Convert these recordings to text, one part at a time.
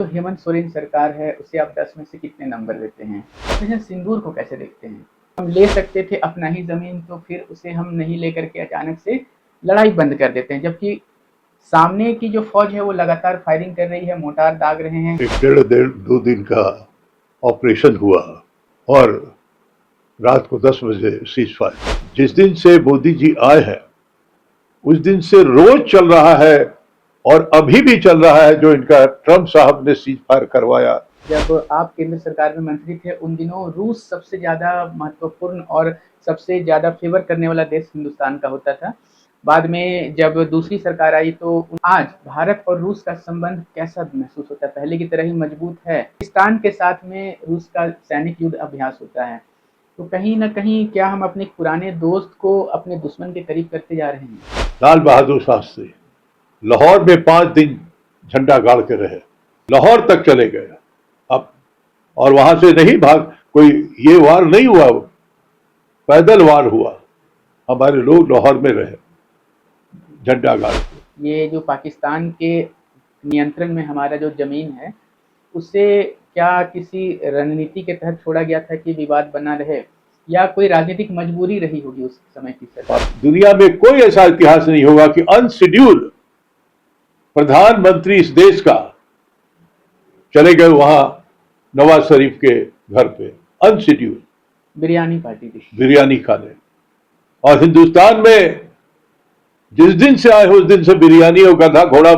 तो हेमंत सोरेन सरकार है, उसे आप 10 में से कितने नंबर देते हैं? ऑपरेशन सिंदूर को कैसे देखते हैं? हम ले सकते थे अपना ही ज़मीन, तो फिर उसे हम नहीं लेकर के अचानक से लड़ाई बंद कर देते हैं, जबकि सामने की जो फ़ौज है वो लगातार फायरिंग कर रही है, मोर्टार दाग रहे हैं। एक डेढ़ दो दिन का ऑपरेशन हुआ और रात को 10 बजे सीज फायर। जिस दिन से मोदी जी आए हैं उस दिन से रोज चल रहा है और अभी भी चल रहा है जो इनका ट्रम्प साहब ने सीज फायर करवाया। जब आप केंद्र सरकार में मंत्री थे, उन दिनों रूस सबसे ज़्यादा महत्वपूर्ण और सबसे ज़्यादा फेवर करने वाला देश हिंदुस्तान का होता था। बाद में जब दूसरी सरकार आई तो आज भारत और रूस का संबंध कैसा महसूस होता है? पहले की तरह ही मजबूत है? पाकिस्तान के साथ में रूस का सैनिक युद्ध अभ्यास होता है, तो कहीं न कहीं क्या हम अपने पुराने दोस्त को अपने दुश्मन के करीब करते जा रहे हैं? लाल बहादुर शास्त्री लाहौर में 5 दिन झंडा गाड़ के रहे, लाहौर तक चले गए अब, और वहां से नहीं भाग, कोई ये वार नहीं हुआ, पैदल वार हुआ। हमारे लोग लाहौर में रहे झंडा गाड़ के। ये जो पाकिस्तान के नियंत्रण में हमारा जो ज़मीन है, उसे क्या किसी रणनीति के तहत छोड़ा गया था कि विवाद बना रहे, या कोई राजनीतिक मजबूरी रही होगी उस समय की सरकार? दुनिया में कोई ऐसा इतिहास नहीं होगा कि अनशेड्यूल्ड प्रधानमंत्री इस देश का चले गए वहां नवाज शरीफ के घर पे, अनशेड्यूल्ड बिरयानी पार्टी थी। बिरयानी खाने। और हिंदुस्तान में जिस दिन से आए उस दिन से बिरयानी और गधा घोड़ा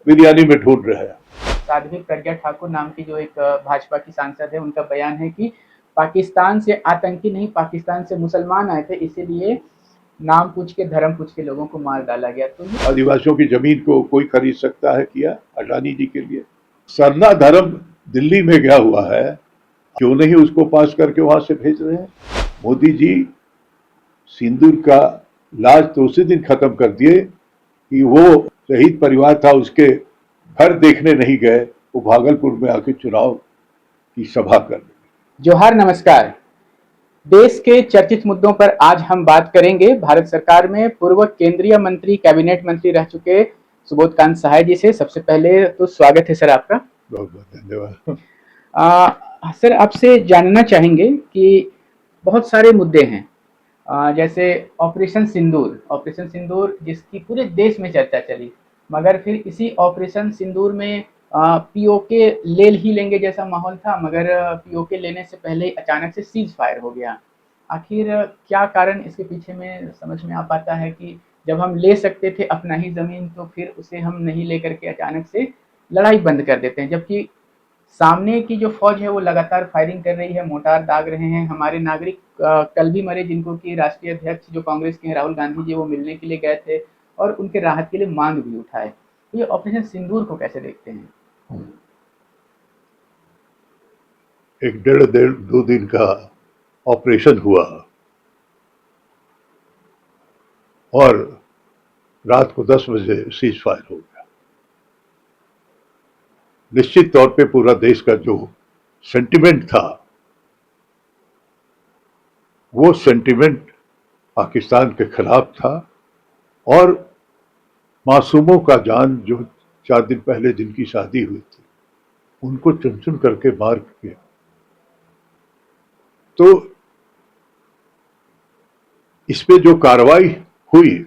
बिरयानी में ढूंढ रहे हैं। साध्वी प्रज्ञा ठाकुर नाम की जो एक भाजपा की सांसद है, उनका बयान है कि पाकिस्तान से आतंकी नहीं, पाकिस्तान से मुसलमान आए थे, इसीलिए नाम पूछ के धर्म पूछ के लोगों को मार डाला गया। तो आदिवासियों की जमीन को कोई खरीद सकता है क्या अडानी जी के लिए? सरना धर्म दिल्ली में गया हुआ है, क्यों नहीं उसको पास करके वहां से भेज रहे हैं? मोदी जी सिंदूर का लाज तो उसी दिन खत्म कर दिए कि वो शहीद परिवार था उसके घर देखने नहीं गए, वो भागलपुर में आके चुनाव की सभा कर। जोहार, नमस्कार। देश के चर्चित मुद्दों पर आज हम बात करेंगे भारत सरकार में पूर्व केंद्रीय मंत्री, कैबिनेट मंत्री रह चुके सुबोधकांत सहाय जी से। सबसे पहले तो स्वागत है सर आपका। बहुत बहुत धन्यवाद। सर, आपसे जानना चाहेंगे कि बहुत सारे मुद्दे हैं, जैसे ऑपरेशन सिंदूर जिसकी पूरे देश में चर्चा चली, मगर फिर इसी ऑपरेशन सिंदूर में पीओके ले ही लेंगे जैसा माहौल था, मगर पीओके लेने से पहले ही अचानक से सीज फायर हो गया। आखिर क्या कारण इसके पीछे में समझ में आ पाता है कि जब हम ले सकते थे अपना ही ज़मीन, तो फिर उसे हम नहीं लेकर के अचानक से लड़ाई बंद कर देते हैं, जबकि सामने की जो फ़ौज है वो लगातार फायरिंग कर रही है, मोर्टार दाग रहे हैं। हमारे नागरिक कल भी मरे, जिनको कि राष्ट्रीय अध्यक्ष जो कांग्रेस के हैं राहुल गांधी जी, वो मिलने के लिए गए थे और उनके राहत के लिए मांग भी उठाए। तो ये ऑपरेशन सिंदूर को कैसे देखते हैं? एक डेढ़ दो दिन का ऑपरेशन हुआ और रात को 10 बजे सीज फायर हो गया। निश्चित तौर पे पूरा देश का जो सेंटिमेंट था वो सेंटिमेंट पाकिस्तान के खिलाफ था, और मासूमों का जान जो 4 दिन पहले जिनकी शादी हुई थी उनको चुन चुन करके मार के, तो इस पे जो कार्रवाई हुई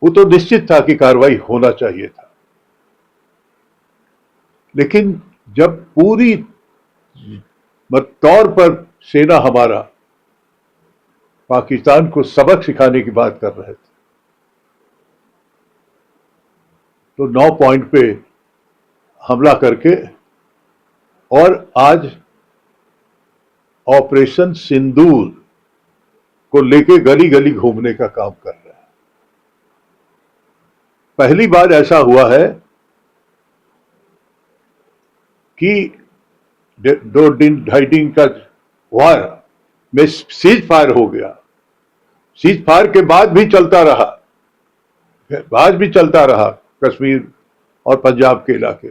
वो तो निश्चित था कि कार्रवाई होना चाहिए था, लेकिन जब पूरी तौर पर सेना हमारा पाकिस्तान को सबक सिखाने की बात कर रहे थे, तो 9 पॉइंट पे हमला करके और आज ऑपरेशन सिंदूर को लेके गली गली घूमने का काम कर रहे हैं। पहली बार ऐसा हुआ है कि 2 दिन का वार में सीज फायर हो गया। सीज फायर के बाद भी चलता रहा कश्मीर और पंजाब के इलाके।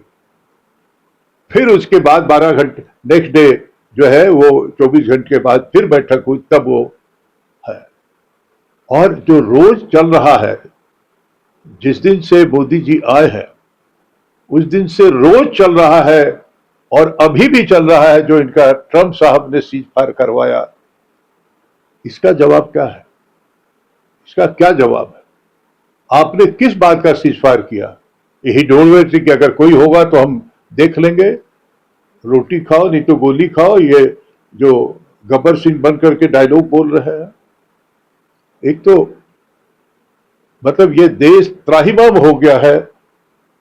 फिर उसके बाद 12 घंटे, नेक्स्ट डे जो है वो 24 घंटे के बाद फिर बैठक हुई, तब वो है। और जो रोज चल रहा है, जिस दिन से मोदी जी आए हैं उस दिन से रोज चल रहा है और अभी भी चल रहा है, जो इनका ट्रंप साहब ने सीज फायर करवाया, इसका जवाब क्या है? इसका क्या जवाब है? आपने किस बात का सीज फायर किया? यही डोंट कि अगर कोई होगा तो हम देख लेंगे, रोटी खाओ नहीं तो गोली खाओ, ये जो गब्बर सिंह बन करके डायलॉग बोल रहे हैं। एक तो मतलब ये देश त्राहिमाम हो गया है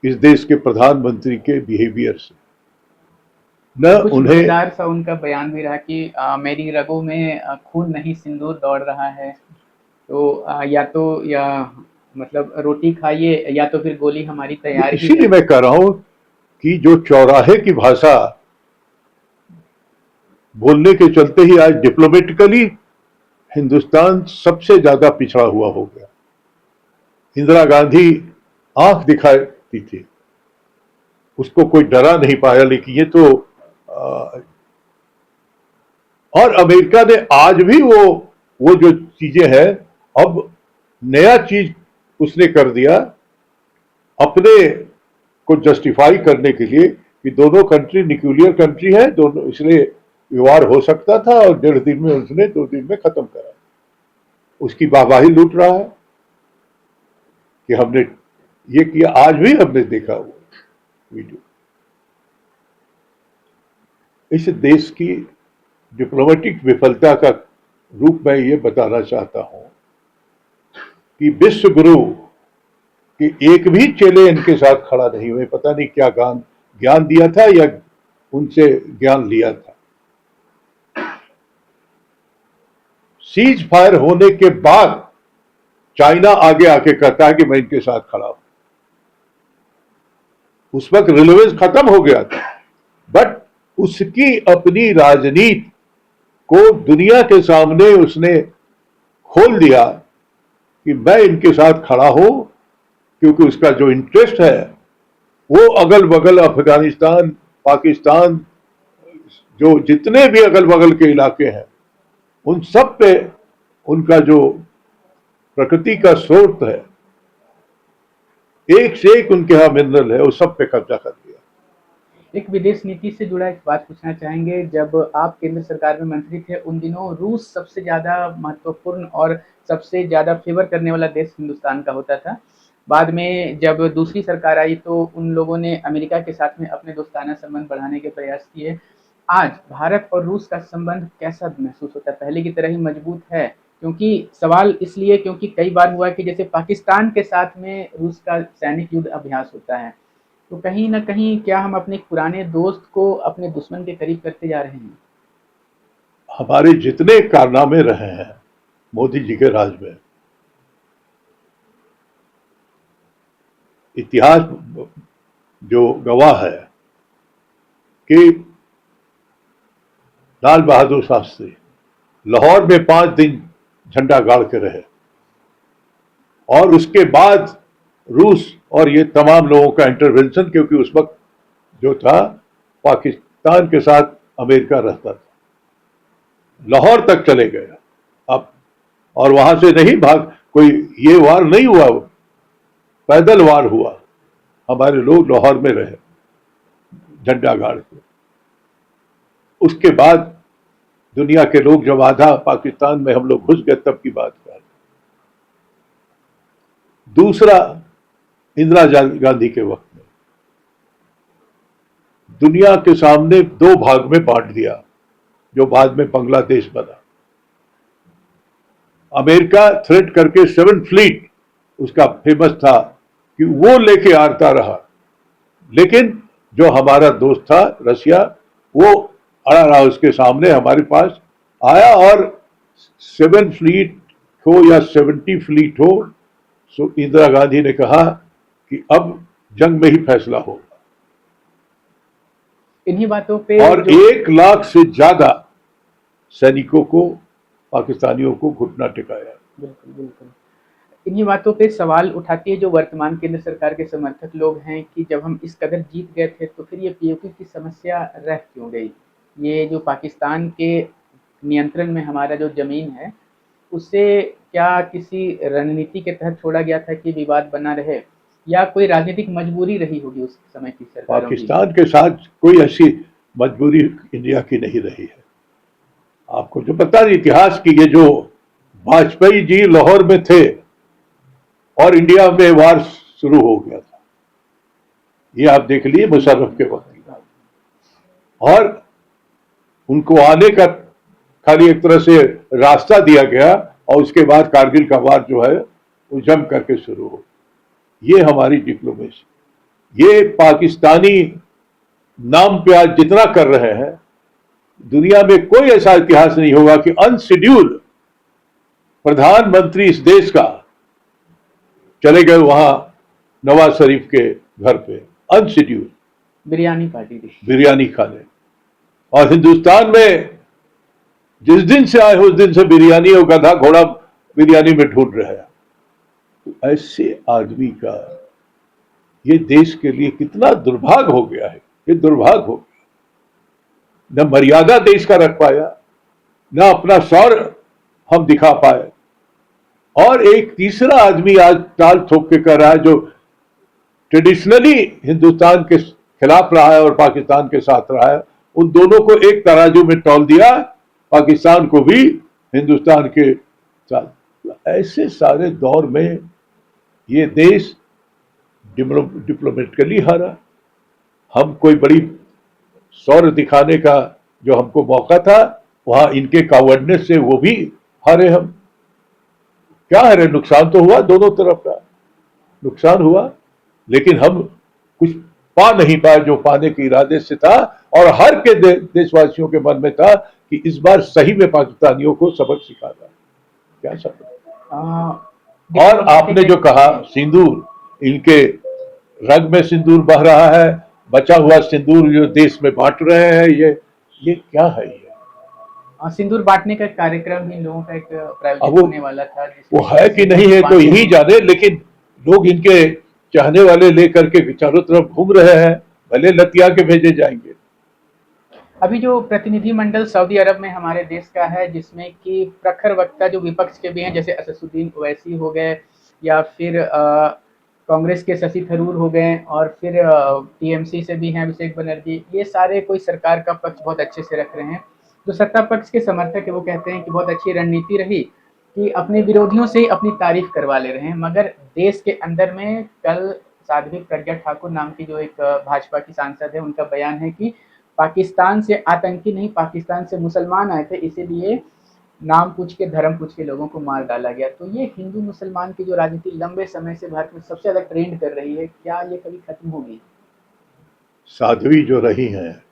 इस देश के प्रधानमंत्री के बिहेवियर से। न कुछ उन्हें मजेदार सा उनका बयान भी रहा कि मेरी रगों में खून नहीं सिंदूर दौड़ रहा है। तो या मतलब रोटी खाइए या तो फिर गोली हमारी तैयार ही इसीलिए है। मैं कह रहा हूं कि जो चौराहे की भाषा बोलने के चलते ही आज डिप्लोमेटिकली हिंदुस्तान सबसे ज्यादा पिछड़ा हुआ हो गया। इंदिरा गांधी आंख दिखाती थी, उसको कोई डरा नहीं पाया, लेकिन ये तो और अमेरिका ने आज भी वो जो चीजें हैं, अब नया चीज उसने कर दिया अपने को जस्टिफाई करने के लिए कि दोनों कंट्री न्यूक्लियर कंट्री है, दोनों, इसलिए व्यवहार हो सकता था और 1.5 दिन में उसने 2 दिन में खत्म करा। उसकी वाहवाही लूट रहा है कि हमने ये किया। आज भी हमने देखा वो वीडियो। इस देश की डिप्लोमेटिक विफलता का रूप मैं ये बताना चाहता हूं कि विश्व गुरु कि एक भी चेले इनके साथ खड़ा नहीं हुए। पता नहीं क्या ज्ञान दिया था या उनसे ज्ञान लिया था। सीज फायर होने के बाद चाइना आगे आके कहता है कि मैं इनके साथ खड़ा हूं। उस वक्त रिलेवेंस खत्म हो गया था, बट उसकी अपनी राजनीति को दुनिया के सामने उसने खोल दिया कि मैं इनके साथ खड़ा हूं, क्योंकि उसका जो इंटरेस्ट है वो अगल बगल अफगानिस्तान, पाकिस्तान, जो जितने भी अगल बगल के इलाके हैं उन सब पे उनका जो प्रकृति का स्रोत है, एक से एक उनके यहां मिनरल है, वो सब पे कब्जा कर दिया। एक विदेश नीति से जुड़ा एक बात पूछना चाहेंगे, जब आप केंद्र सरकार में मंत्री थे उन दिनों रूस सबसे ज़्यादा महत्वपूर्ण और सबसे ज़्यादा फेवर करने वाला देश हिंदुस्तान का होता था। बाद में जब दूसरी सरकार आई तो उन लोगों ने अमेरिका के साथ में अपने दोस्ताना संबंध बढ़ाने के प्रयास किए। आज भारत और रूस का संबंध कैसा महसूस होता है? पहले की तरह ही मजबूत है? क्योंकि सवाल इसलिए क्योंकि कई बार हुआ कि जैसे पाकिस्तान के साथ में रूस का सैनिक युद्ध अभ्यास होता है, तो कहीं न कहीं क्या हम अपने पुराने दोस्त को अपने दुश्मन के करीब करते जा रहे हैं? हमारे जितने कारनामे रहे हैं मोदी जी के राज में, इतिहास जो गवाह है कि लाल बहादुर शास्त्री लाहौर में 5 दिन झंडा गाड़ के रहे और उसके बाद रूस और ये तमाम लोगों का इंटरवेंशन, क्योंकि उस वक्त जो था पाकिस्तान के साथ अमेरिका रहता था, लाहौर तक चले गए। अब और वहां से नहीं भाग, कोई ये वार नहीं हुआ, पैदल वार हुआ। हमारे लोग लाहौर में रहे झंडा गाड़ के। उसके बाद दुनिया के लोग जब आधा पाकिस्तान में हम लोग घुस गए तब की बात कर। दूसरा, इंदिरा गांधी के वक्त में दुनिया के सामने 2 भाग में बांट दिया, जो बाद में बांग्लादेश बना। अमेरिका थ्रेट करके 7th फ्लीट उसका फेमस था कि वो लेके आता रहा, लेकिन जो हमारा दोस्त था रशिया, वो अड़ा रहा उसके सामने, हमारे पास आया। और 7th फ्लीट हो या 70 फ्लीट हो, सो इंदिरा गांधी ने कहा कि अब जंग में ही फैसला होगा। इन्हीं बातों पे और 1 लाख से ज्यादा सैनिकों को, पाकिस्तानियों को घुटना टिकाया। बिल्कुल, बिल्कुल। इन्हीं बातों पे सवाल उठाती है जो वर्तमान केंद्र सरकार के समर्थक लोग हैं कि जब हम इस कदर जीत गए थे तो फिर ये पीओके की समस्या रह क्यों गई? ये जो पाकिस्तान के नियंत्रण में हमारा जो ज़मीन है, उसे क्या किसी रणनीति के तहत छोड़ा गया था कि विवाद बना रहे? या कोई राजनीतिक मजबूरी रही होगी उस समय की सरकारों की? पाकिस्तान के साथ कोई ऐसी मजबूरी इंडिया की नहीं रही है। आपको जो पता है इतिहास की, ये जो वाजपेयी जी लाहौर में थे और इंडिया में वार शुरू हो गया था, ये आप देख लिए मुशर्रफ के वक्त की बात। और उनको आने का खाली एक तरह से रास्ता दिया गया और उसके बाद कारगिल का वार जो है वो जम करके शुरू हो। ये हमारी डिप्लोमेसी, ये पाकिस्तानी नाम पे आज जितना कर रहे हैं, दुनिया में कोई ऐसा इतिहास नहीं होगा कि अनशेड्यूल प्रधानमंत्री इस देश का चले गए वहां नवाज शरीफ के घर पे, अनशेड्यूल बिरयानी पार्टी थी। बिरयानी खाने। और हिंदुस्तान में जिस दिन से आए उस दिन से बिरयानी और गधा घोड़ा बिरयानी में ढूंढ रहे हैं। तो ऐसे आदमी का ये देश के लिए कितना दुर्भाग्य हो गया है, ये दुर्भाग्य हो गया। न मर्यादा देश का रख पाया, न अपना शौर्य हम दिखा पाए। और एक तीसरा आदमी आज टाल ठोक के कर रहा है, जो ट्रेडिशनली हिंदुस्तान के खिलाफ रहा है और पाकिस्तान के साथ रहा है, उन दोनों को एक तराजू में तौल दिया, पाकिस्तान को भी हिंदुस्तान के साथ। ऐसे सारे दौर में ये देश डिप्लोमेटिकली हारा। हम कोई बड़ी शौर्य दिखाने का जो हमको मौका था, वहां इनके कावर्डनेस से वो भी हारे। हम क्या हारे? नुकसान तो हुआ, दोनों तरफ का नुकसान हुआ, लेकिन हम कुछ पा नहीं पाए जो पाने के इरादे से था। और हर के देशवासियों के मन में था कि इस बार सही में पाकिस्तानियों को सबक सिखाना। क्या सबक? और आपने जो कहा सिंदूर, इनके रग में सिंदूर बह रहा है, बचा हुआ सिंदूर जो देश में बांट रहे हैं, ये क्या है? ये सिंदूर बांटने का कार्यक्रम ही लोगों का एक प्रायोजित होने वाला था। वो है कि नहीं है तो यही जाने, लेकिन लोग इनके चाहने वाले लेकर के चारों तरफ घूम रहे हैं, भले लतिया के भेजे जाएंगे। अभी जो प्रतिनिधिमंडल सऊदी अरब में हमारे देश का है, जिसमें कि प्रखर वक्ता जो विपक्ष के भी हैं, जैसे असदुद्दीन ओवैसी हो गए, या फिर कांग्रेस के शशि थरूर हो गए, और फिर टीएमसी से भी हैं अभिषेक बनर्जी, ये सारे कोई सरकार का पक्ष बहुत अच्छे से रख रहे हैं। जो सत्ता पक्ष के समर्थक है वो कहते हैं कि बहुत अच्छी रणनीति रही कि अपने विरोधियों से ही अपनी तारीफ करवा ले रहे हैं। मगर देश के अंदर में कल साध्वी प्रज्ञा ठाकुर नाम की जो एक भाजपा की सांसद है, उनका बयान है कि पाकिस्तान से आतंकी नहीं, पाकिस्तान से मुसलमान आए थे, इसीलिए नाम पूछ के धर्म पूछ के लोगों को मार डाला गया। तो ये हिंदू मुसलमान की जो राजनीति लंबे समय से भारत में सबसे ज्यादा ट्रेंड कर रही है, क्या ये कभी खत्म होगी? साध्वी जो रही हैं,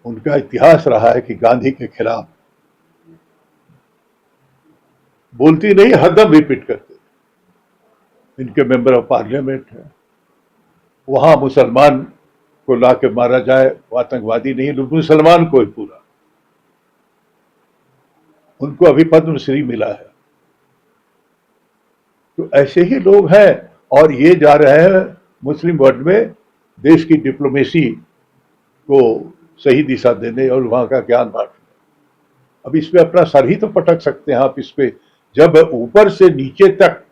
उनका इतिहास रहा है कि गांधी के खिलाफ बोलती नहीं, हरदम रिपीट करते। इनके मेंबर ऑफ पार्लियामेंट है, वहां मुसलमान को ला के मारा जाए, वो आतंकवादी नहीं, मुसलमान को ही पूरा। उनको अभी पद्मश्री मिला है। तो ऐसे ही लोग हैं, और ये जा रहे हैं मुस्लिम वर्ल्ड में देश की डिप्लोमेसी को सही दिशा देने और वहां का ज्ञान बांटने। अब इस पे अपना सर ही तो पटक सकते हैं आप इस पे, जब ऊपर से नीचे तक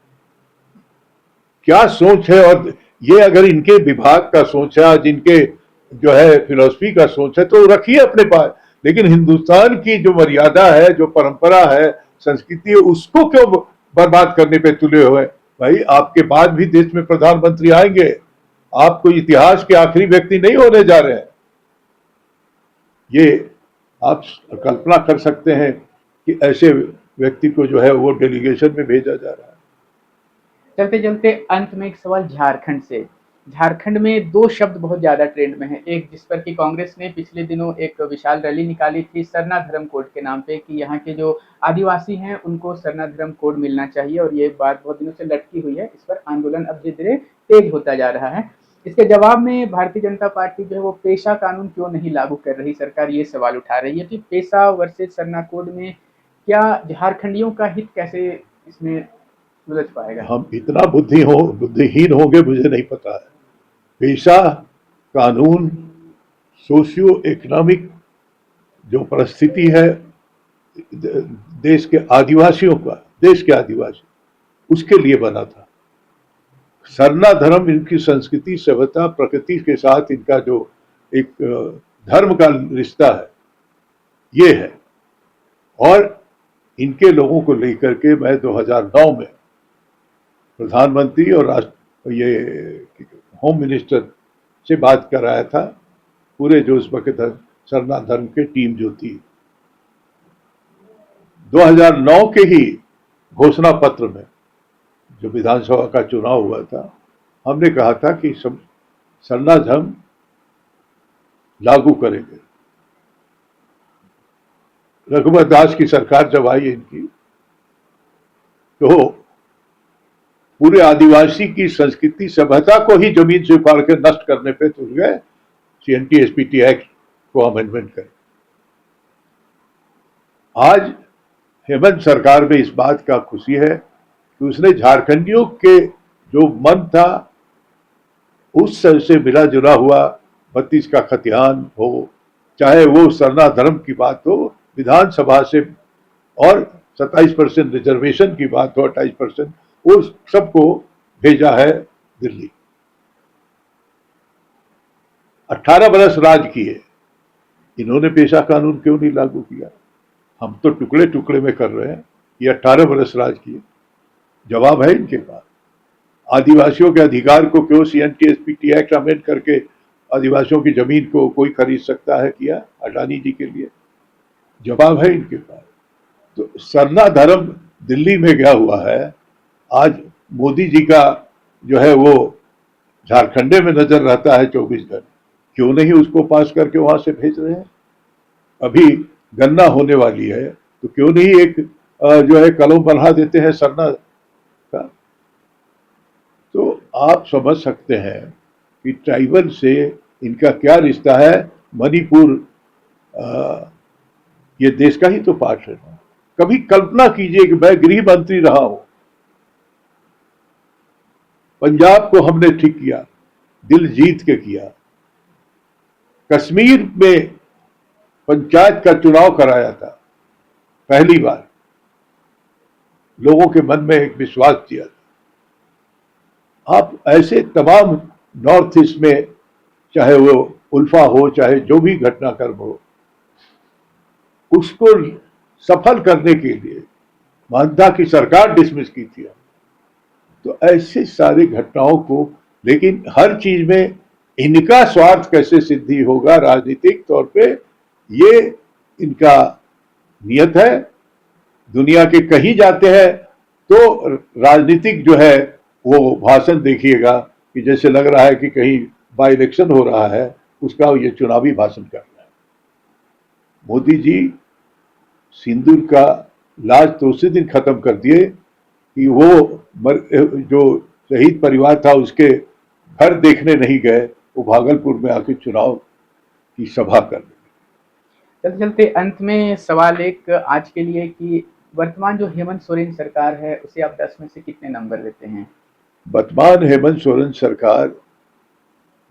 क्या सोच है। और ये अगर इनके विभाग का सोच है, आज इनके जो है फिलॉसफी का सोच है, तो रखिए अपने पास। लेकिन हिंदुस्तान की जो मर्यादा है, जो परंपरा है, संस्कृति है, उसको क्यों बर्बाद करने पे तुले हुए? भाई आपके बाद भी देश में प्रधानमंत्री आएंगे, आप कोई इतिहास के आखिरी व्यक्ति नहीं होने जा रहे हैं। ये आप कल्पना कर सकते हैं कि ऐसे व्यक्ति को जो है वो डेलीगेशन में भेजा जा रहा है। चलते चलते अंत में एक सवाल झारखंड से। झारखंड में दो शब्द बहुत ज्यादा ट्रेंड में है। एक, जिस पर कि कांग्रेस ने पिछले दिनों एक विशाल रैली निकाली थी सरना धर्म कोड के नाम पे, कि यहाँ के जो आदिवासी हैं उनको सरना धर्म कोड मिलना चाहिए, और ये बात बहुत दिनों से लटकी हुई है। इस पर आंदोलन अब धीरे धीरे तेज होता जा रहा है। इसके जवाब में भारतीय जनता पार्टी जो है वो पेशा कानून क्यों नहीं लागू कर रही सरकार, ये सवाल उठा रही है। कि पेशा वर्सेज सरना कोड में क्या झारखंडियों का हित कैसे इसमें सुलझ पाएगा? हम इतना बुद्धिहीन होंगे मुझे नहीं पता है। पेशा कानून सोशियो इकोनॉमिक जो परिस्थिति है देश के आदिवासियों का, देश के आदिवासी, उसके लिए बना था। सरना धर्म इनकी संस्कृति, सभ्यता, प्रकृति के साथ इनका जो एक धर्म का रिश्ता है, ये है। और इनके लोगों को लेकर के मैं 2009 में प्रधानमंत्री और ये होम मिनिस्टर से बात कराया था। पूरे जो उस वक्त सरना धर्म के टीम जो थी, 2009 के ही घोषणा पत्र में जो विधानसभा का चुनाव हुआ था, हमने कहा था कि सब सरना धर्म लागू करेंगे। रघुवर दास की सरकार जब आई इनकी, तो पूरे आदिवासी की संस्कृति, सभ्यता को ही जमीन से उखाड़ के नष्ट करने पे तुल गए। CNT-SPT एक्ट को अमेंडमेंट करें। आज हेमंत सरकार में इस बात का खुशी है कि उसने झारखंडियों के जो मन था उस से मिला जुला हुआ 32 का खतियान हो, चाहे वो सरना धर्म की बात हो, विधानसभा से, और 27% रिजर्वेशन की बात हो, 28%, वो सबको भेजा है दिल्ली। 18 बरस राज किए, इन्होंने पेशा कानून क्यों नहीं लागू किया? हम तो टुकड़े टुकड़े में कर रहे हैं, ये 18 बरस राज किए। जवाब है इनके पास। आदिवासियों के अधिकार को क्यों CNT-SPT एक्ट अमेंड करके आदिवासियों की जमीन को कोई खरीद सकता है किया अडानी जी के लिए? जवाब है इनके पास। तो सरना धर्म दिल्ली में गया हुआ है। आज मोदी जी का जो है वो झारखंडे में नजर रहता है 24 घंटे, क्यों नहीं उसको पास करके वहां से भेज रहे हैं? अभी गन्ना होने वाली है, तो क्यों नहीं एक जो है कलम बना देते हैं सरना का? तो आप समझ सकते हैं कि ट्राइबल से इनका क्या रिश्ता है। मणिपुर ये देश का ही तो पार्ट है ना। कभी कल्पना कीजिए कि मैं गृह मंत्री रहा हूं, पंजाब को हमने ठीक किया, दिल जीत के किया। कश्मीर में पंचायत का चुनाव कराया था, पहली बार लोगों के मन में एक विश्वास दिया था। आप ऐसे तमाम नॉर्थ ईस्ट में, चाहे वो उल्फा हो, चाहे जो भी घटनाक्रम हो, उसको सफल करने के लिए मानता की सरकार डिसमिस की थी। तो ऐसे सारी घटनाओं को, लेकिन हर चीज में इनका स्वार्थ कैसे सिद्धि होगा राजनीतिक तौर पे, ये इनका नियत है। दुनिया के कहीं जाते हैं तो राजनीतिक जो है वो भाषण देखिएगा कि जैसे लग रहा है कि कहीं बाई इलेक्शन हो रहा है, उसका ये चुनावी भाषण कर रहा है। मोदी जी सिंदूर का लाज तो उसी दिन खत्म कर दिए कि वो जो शहीद परिवार था उसके घर देखने नहीं गए, वो भागलपुर में आके चुनाव की सभा कर दी। चलते चलते अंत में सवाल एक आज के लिए कि वर्तमान जो हेमंत सोरेन सरकार है उसे आप 10 में से कितने नंबर देते हैं? वर्तमान हेमंत सोरेन सरकार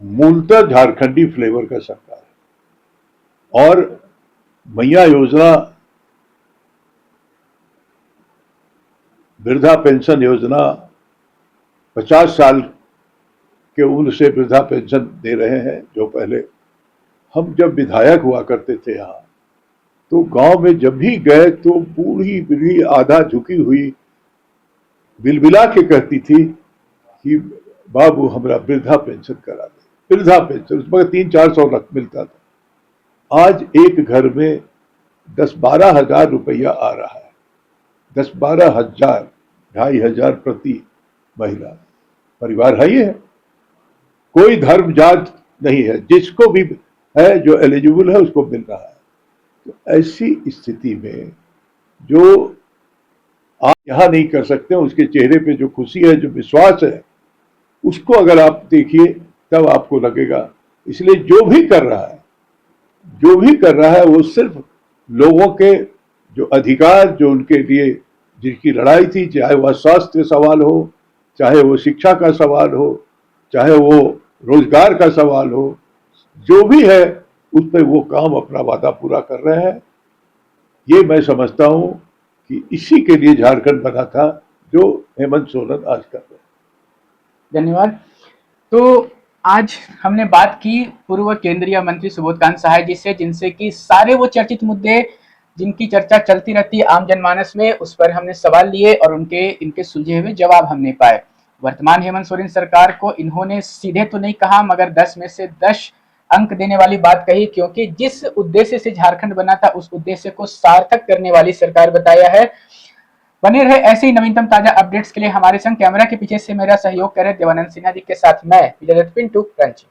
मूलतः झारखंडी फ्लेवर का सरकार है, और मैया योजना, वृद्धा पेंशन योजना, 50 साल के उम्र से वृद्धा पेंशन दे रहे हैं। जो पहले हम जब विधायक हुआ करते थे यहाँ, तो गांव में जब भी गए तो बूढ़ी बूढ़ी आधा झुकी हुई बिलबिला के कहती थी कि बाबू हमरा वृद्धा पेंशन करा दे। वृद्धा पेंशन उस वक्त 300-400 मिलता था। आज एक घर में 10-12 हजार रुपया आ रहा है। 10-12 हजार, 2,500 प्रति महिला। परिवार है, ये है, कोई धर्म जात नहीं है, जिसको भी है जो एलिजिबल है उसको मिल रहा है। तो ऐसी स्थिति में जो आप यहां नहीं कर सकते, उसके चेहरे पे जो खुशी है, जो विश्वास है, उसको अगर आप देखिए तब आपको लगेगा। इसलिए जो भी कर रहा है वो सिर्फ लोगों के जो अधिकार, जो उनके लिए जिनकी लड़ाई थी, चाहे वह स्वास्थ्य सवाल हो, चाहे वो शिक्षा का सवाल हो, चाहे वो रोजगार का सवाल हो, जो भी है उस पर वो काम अपना वादा पूरा कर रहे हैं। ये मैं समझता हूं कि इसी के लिए झारखंड बना था जो हेमंत सोरेन आज कर रहे हैं। धन्यवाद। तो आज हमने बात की पूर्व केंद्रीय मंत्री सुबोधकांत सहाय जी से, जिनसे कि सारे वो चर्चित मुद्दे जिनकी चर्चा चलती रहती है आम जनमानस में, उस पर हमने सवाल लिए और इनके सुलझे हुए जवाब हमने पाए। वर्तमान हेमंत सोरेन सरकार को इन्होंने सीधे तो नहीं कहा, मगर 10 में से 10 अंक देने वाली बात कही, क्योंकि जिस उद्देश्य से झारखंड बना था उस उद्देश्य को सार्थक करने वाली सरकार बताया है। बने रहे ऐसे ही नवीनतम ताजा अपडेट्स के लिए हमारे संग। कैमरा के पीछे से मेरा सहयोग करे देवानंद सिन्हा जी के साथ मैं विजय पिंटू रंची।